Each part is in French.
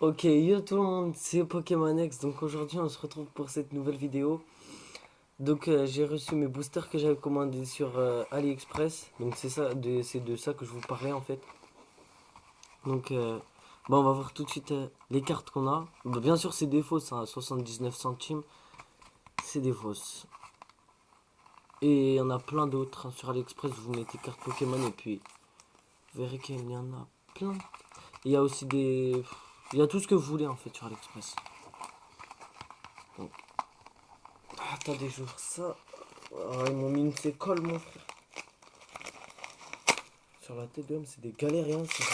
Ok, yo tout le monde, c'est Pokémonex. Donc aujourd'hui, on se retrouve pour cette nouvelle vidéo. Donc j'ai reçu mes boosters que j'avais commandés sur AliExpress. Donc c'est de ça que je vous parlais en fait. Donc bon, on va voir tout de suite les cartes qu'on a. Bah, bien sûr, c'est des fausses, hein, 79 centimes, c'est des fausses. Et il y en a plein d'autres hein, sur AliExpress. Vous mettez cartes Pokémon et puis vous verrez qu'il y en a plein. Il y a aussi des, il y a tout ce que vous voulez en fait sur AliExpress. Donc, attendez, j'ouvre ça. Ah, ils m'ont mis une colle, mon frère. Sur la tête de l'homme, c'est des galériens, ça.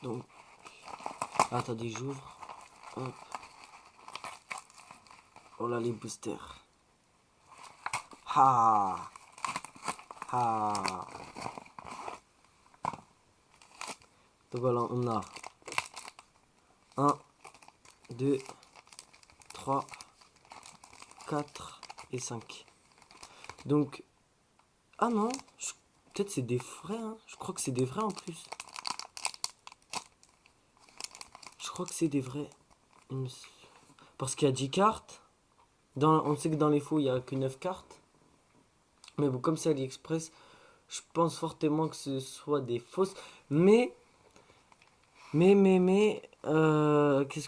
Donc, attendez, j'ouvre. Hop. Oh là, les boosters. Ha ha. Donc voilà, on a 1, 2, 3, 4 et 5. Donc, ah non, peut-être c'est des vrais, hein. Je crois que c'est des vrais en plus. Je crois que c'est des vrais. Parce qu'il y a 10 cartes. On sait que dans les faux, il n'y a que 9 cartes. Mais bon, comme c'est AliExpress, je pense fortement que ce soit des fausses. Qu'est-ce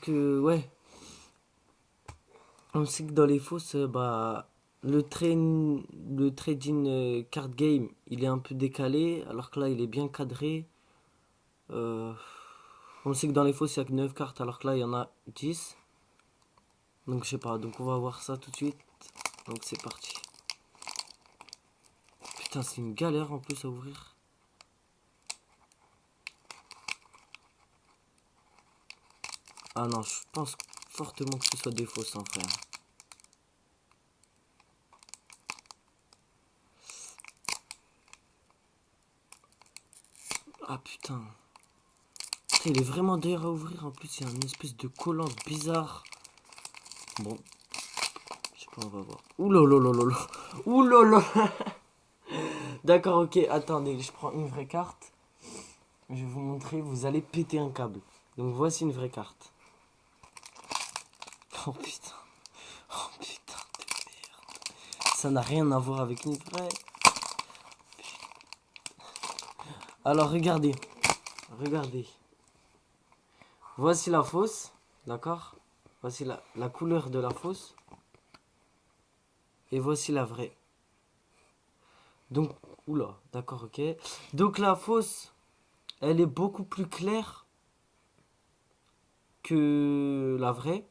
que. Ouais. On sait que dans les fausses, bah. Le trading card game, il est un peu décalé, alors que là, il est bien cadré. Euh, on sait que dans les fausses, il n'y a que 9 cartes, alors que là, il y en a 10. Donc, je sais pas. Donc, on va voir ça tout de suite. Donc, c'est parti. Putain, c'est une galère en plus à ouvrir. Ah non, je pense fortement que ce soit des fausses, hein, frère. Ah putain. Putain, il est vraiment dur à ouvrir. En plus, il y a une espèce de collant bizarre. Bon, je sais pas, on va voir. Ouh là là là là là. Ouh là là. D'accord, ok, attendez, je prends une vraie carte. Je vais vous montrer, vous allez péter un câble. Donc voici une vraie carte. Oh putain. Oh putain de merde. Ça n'a rien à voir avec une vraie. Alors regardez. Regardez. Voici la fausse. D'accord. Voici la couleur de la fausse. Et voici la vraie. Donc, oula, d'accord, ok. Donc la fausse, elle est beaucoup plus claire que la vraie.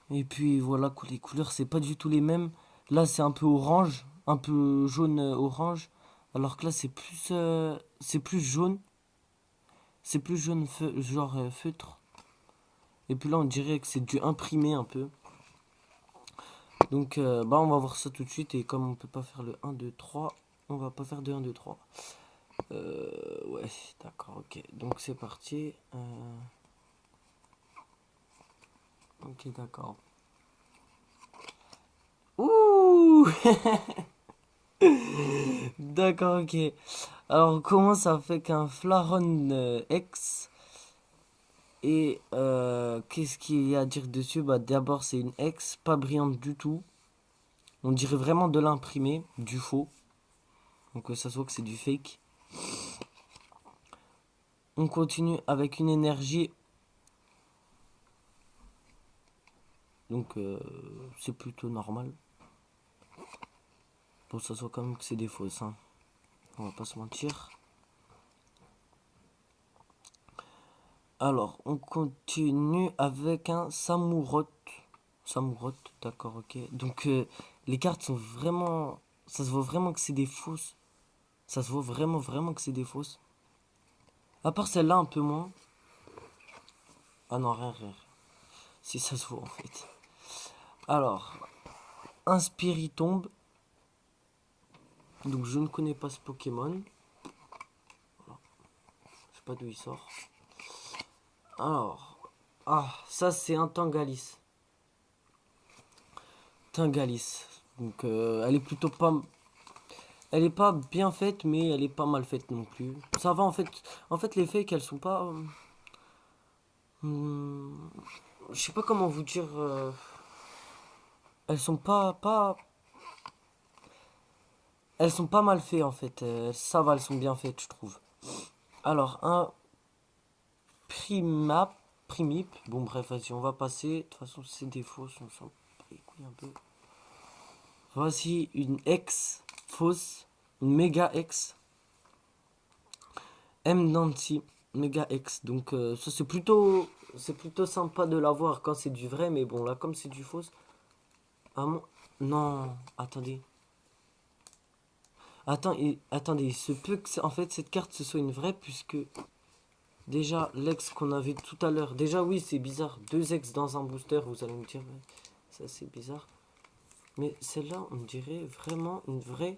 Et puis voilà, les couleurs, c'est pas du tout les mêmes. Là, c'est un peu orange, un peu jaune orange. Alors que là, c'est plus jaune. C'est plus jaune, genre feutre. Et puis là, on dirait que c'est du imprimé un peu. Donc, bah, on va voir ça tout de suite. Et comme on peut pas faire le 1, 2, 3, on va pas faire de 1, 2, 3. Ouais, d'accord, ok. Donc, c'est parti. Ok, d'accord. Ouh. D'accord, ok. Alors, on commence avec un Flaron X. Et qu'est-ce qu'il y a à dire dessus? Bah, d'abord, c'est une X, pas brillante du tout. On dirait vraiment de l'imprimé, du faux. Donc, ça se voit que c'est du fake. On continue avec une énergie. Donc, c'est plutôt normal. Bon, ça se voit quand même que c'est des fausses, hein. On va pas se mentir. Alors, on continue avec un Samurott. Samurott, d'accord, ok. Donc, les cartes sont vraiment. Ça se voit vraiment que c'est des fausses. Ça se voit vraiment que c'est des fausses. À part celle-là, un peu moins. Ah non, rien. Si ça se voit en fait. Alors, un Spiritomb. Donc, je ne connais pas ce Pokémon. Je sais pas d'où il sort. Alors, ah, ça c'est un Tangalis. Tingalis. Donc elle est plutôt pas... Elle est pas bien faite, mais elle est pas mal faite non plus. Ça va en fait. En fait, les fakes, elles sont pas... hmm, je sais pas comment vous dire. Elles sont pas... Elles sont pas mal faites en fait. Ça va, elles sont bien faites, je trouve. Alors, un primap, primip. Bon, bref, vas-y, on va passer. De toute façon, c'est des fausses, on s'en bat les couilles un peu. Voici une ex fausse, une méga ex. M Nancy, méga ex. Donc, ça, c'est plutôt sympa de l'avoir quand c'est du vrai, mais bon, là, comme c'est du fausse. Ah, mon... Non, attendez. Attendez, il se peut que en fait cette carte ce soit une vraie puisque déjà l'ex qu'on avait tout à l'heure, déjà oui c'est bizarre, deux ex dans un booster, vous allez me dire, ouais, ça c'est bizarre. Mais celle-là on dirait vraiment une vraie.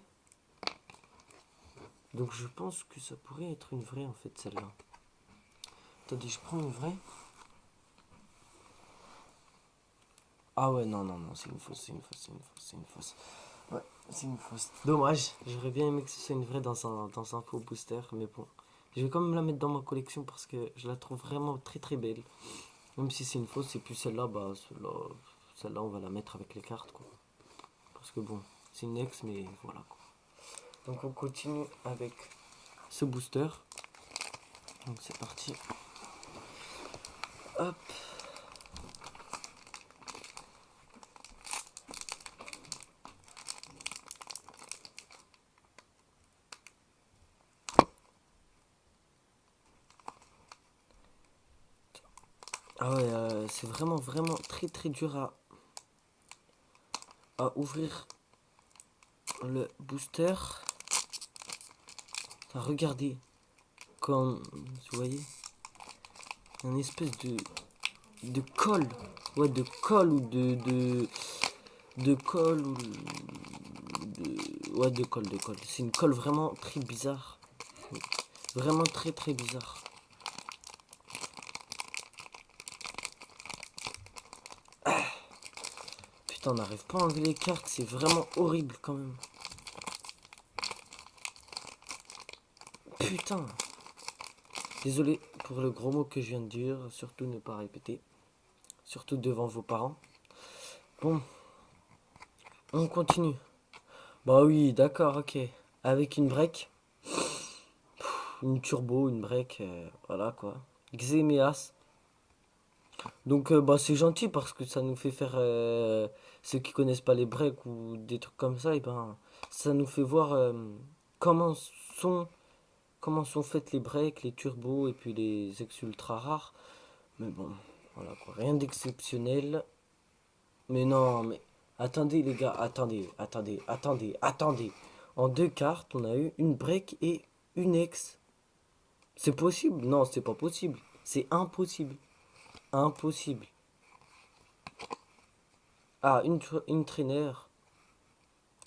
Donc je pense que ça pourrait être une vraie en fait celle-là. Attendez, je prends une vraie. Ah ouais, non, non, non, c'est une fausse, c'est une fausse, c'est une fausse, c'est une fausse. Ouais, c'est une fausse. Dommage, j'aurais bien aimé que ce soit une vraie dans un faux booster, mais bon. Je vais quand même la mettre dans ma collection parce que je la trouve vraiment très très belle. Même si c'est une fausse, et puis celle-là, bah celle-là on va la mettre avec les cartes quoi. Parce que bon, c'est une ex, mais voilà quoi. Donc on continue avec ce booster. Donc c'est parti. Hop. Ah ouais, c'est vraiment vraiment très très dur à ouvrir le booster. Regardez, comme vous voyez, une espèce de colle. Ouais, de colle ou de colle ou ouais, de colle, de colle. C'est une colle vraiment très bizarre. Vraiment très très bizarre. Putain, on n'arrive pas à enlever les cartes, c'est vraiment horrible quand même. Putain. Désolé pour le gros mot que je viens de dire, surtout ne pas répéter. Surtout devant vos parents. Bon, on continue. Bah oui, d'accord, ok. Avec une break, une turbo, une break, voilà quoi. Xemeas. Donc bah c'est gentil parce que ça nous fait faire ceux qui connaissent pas les breaks ou des trucs comme ça, et ben ça nous fait voir comment sont comment sont faites les breaks, les turbos et puis les ex ultra rares. Mais bon, voilà quoi, rien d'exceptionnel. Mais non, mais attendez les gars, attendez. En deux cartes, on a eu une break et une ex. C'est possible? Non, c'est pas possible. C'est impossible. Impossible. Ah, une trainer.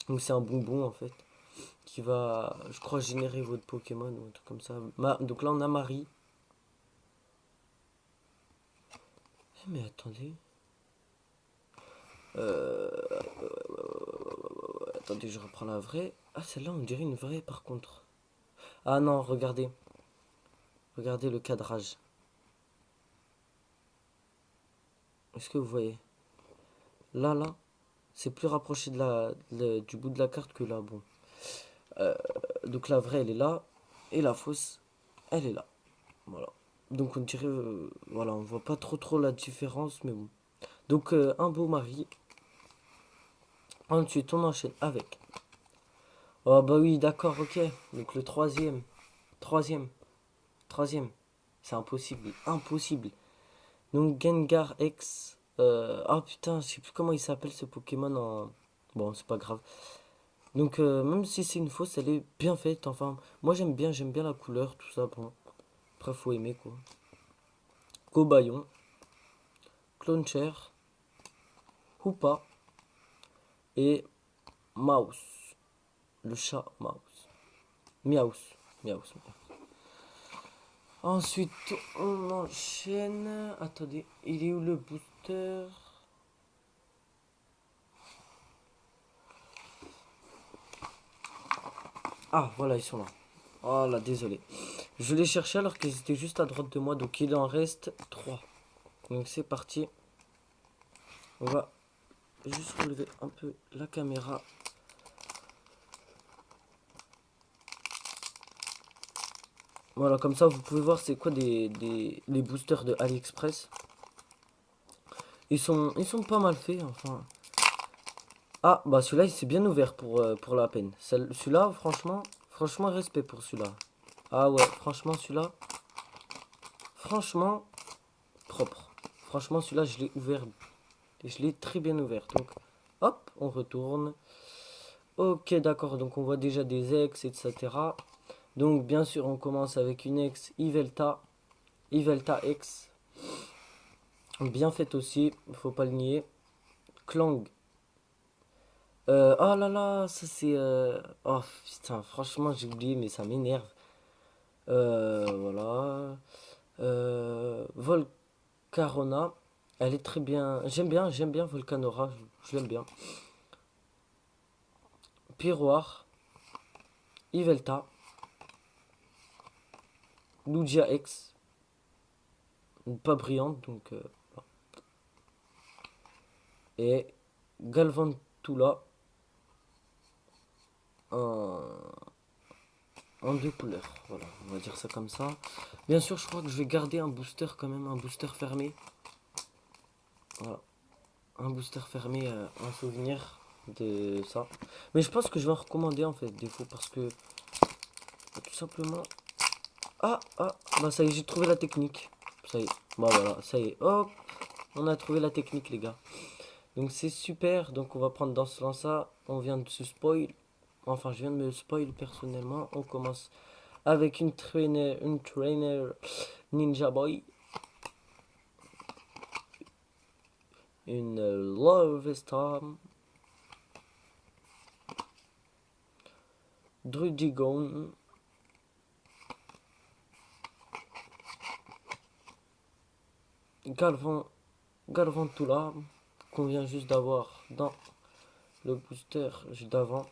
Donc c'est un bonbon en fait. Qui va, je crois, générer votre Pokémon ou un truc comme ça. Donc là, on a Marie. Mais attendez. Euh, attendez, je reprends la vraie. Ah, celle-là, on dirait une vraie par contre. Ah non, regardez. Regardez le cadrage. Est-ce que vous voyez? Là, c'est plus rapproché du bout de la carte que là. Bon. Donc la vraie, elle est là. Et la fausse, elle est là. Voilà. Donc on dirait, voilà, on voit pas trop la différence, mais bon. Donc un beau mari. Ensuite, on enchaîne avec. Oh bah oui, d'accord, ok. Donc le troisième. Troisième. Troisième. C'est impossible. Impossible. Donc Gengar X. Ah putain, je sais plus comment il s'appelle ce Pokémon en. Bon, c'est pas grave. Donc même si c'est une fausse, elle est bien faite. Enfin, moi j'aime bien la couleur, tout ça. Bon, après faut aimer quoi. Cobayon, Cloncher, Hoopa et Mouse. Le chat Mouse. Miaus. Miaus. Ensuite, on enchaîne. Attendez, il est où le booster? Ah, voilà, ils sont là. Oh là, désolé. Je les cherchais alors qu'ils étaient juste à droite de moi. Donc il en reste 3. Donc c'est parti. On va juste relever un peu la caméra. Voilà, comme ça vous pouvez voir c'est quoi les boosters de AliExpress. Ils sont pas mal faits, enfin. Ah, bah celui-là il s'est bien ouvert pour la peine. Celui-là, franchement, respect pour celui-là. Ah ouais, franchement, celui-là, franchement, propre. Franchement, celui-là, je l'ai ouvert. Je l'ai très bien ouvert. Donc, hop, on retourne. Ok, d'accord, donc on voit déjà des ex, etc. Donc, bien sûr, on commence avec une ex Ivelta. Ivelta X. Bien faite aussi, faut pas le nier. Clang. Oh là là, ça c'est. Oh putain, franchement, j'ai oublié, mais ça m'énerve. Voilà. Volcarona. Elle est très bien. J'aime bien Volcanora. Je l'aime bien. Piroir. Ivelta. Lugia X. Pas brillante, donc. Et Galvantula. En, en deux couleurs. Voilà, on va dire ça comme ça. Bien sûr, je crois que je vais garder un booster quand même. Un booster fermé. Voilà. Un booster fermé, un souvenir de ça. Mais je pense que je vais en recommander en fait des fois parce que tout simplement. Bah ça y est, j'ai trouvé la technique. Ça y est, bah voilà, ça y est, hop, on a trouvé la technique les gars. Donc c'est super, donc on va prendre dans ce sens-là. On vient de se spoil. Enfin, je viens de me spoil personnellement. On commence avec une trainer Ninja Boy. Une Love Storm. Drudigon. Galvantula. Qu'on vient juste d'avoir dans le booster juste d'avant.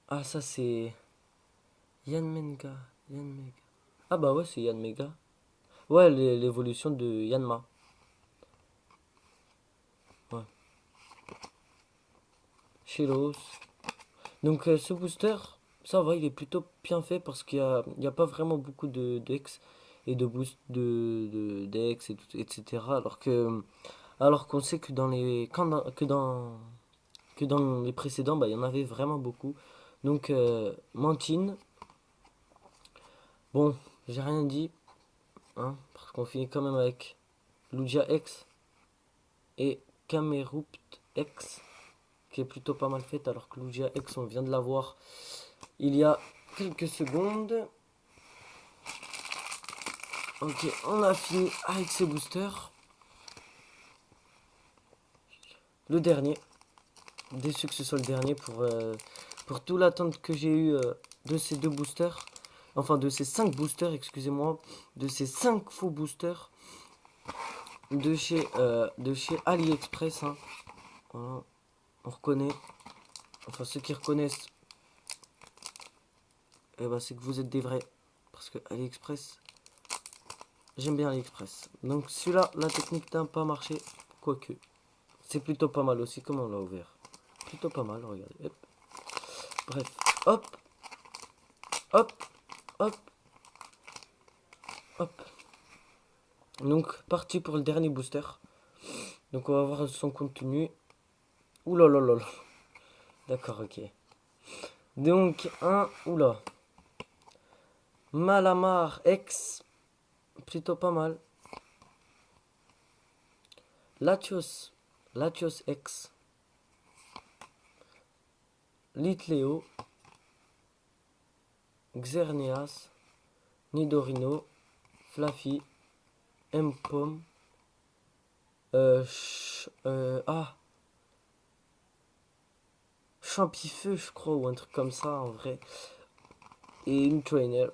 Ah, ça c'est Yanmenga. Yanmega. Ah bah ouais, c'est Yanmega. Ouais, l'évolution de Yanma. Ouais. Shelos. Donc ce booster, ça va, il est plutôt bien fait parce qu'il y a pas vraiment beaucoup de decks et de boost de decks etc. Alors qu'on sait que dans les précédents, bah, il y en avait vraiment beaucoup. Donc Mantine, bon, j'ai rien dit, hein, parce qu'on finit quand même avec Lugia X et Camerupt X, qui est plutôt pas mal faite, alors que Lugia X, on vient de l'avoir il y a quelques secondes. Ok, on a fini avec ces boosters. Le dernier. Déçu que ce soit le dernier pour toute l'attente que j'ai eue de ces deux boosters. Enfin, de ces 5 boosters, excusez-moi. De ces 5 faux boosters. De chez AliExpress. Hein. Voilà, on reconnaît. Enfin, ceux qui reconnaissent, eh ben, c'est que vous êtes des vrais. Parce que AliExpress, j'aime bien AliExpress. Donc celui-là, la technique n'a pas marché. Quoique. C'est plutôt pas mal aussi, comme on l'a ouvert. Plutôt pas mal, regardez. Hop. Bref, hop, hop, hop, hop. Donc, parti pour le dernier booster. Donc, on va voir son contenu. Ouh là là là là. D'accord, ok. Donc, oula. Malamar X. Plutôt pas mal. Latios. Latios X. Litleo. Xerneas. Nidorino. Fluffy. Mpom. Champifeu, je crois, ou un truc comme ça en vrai. Et une trainer.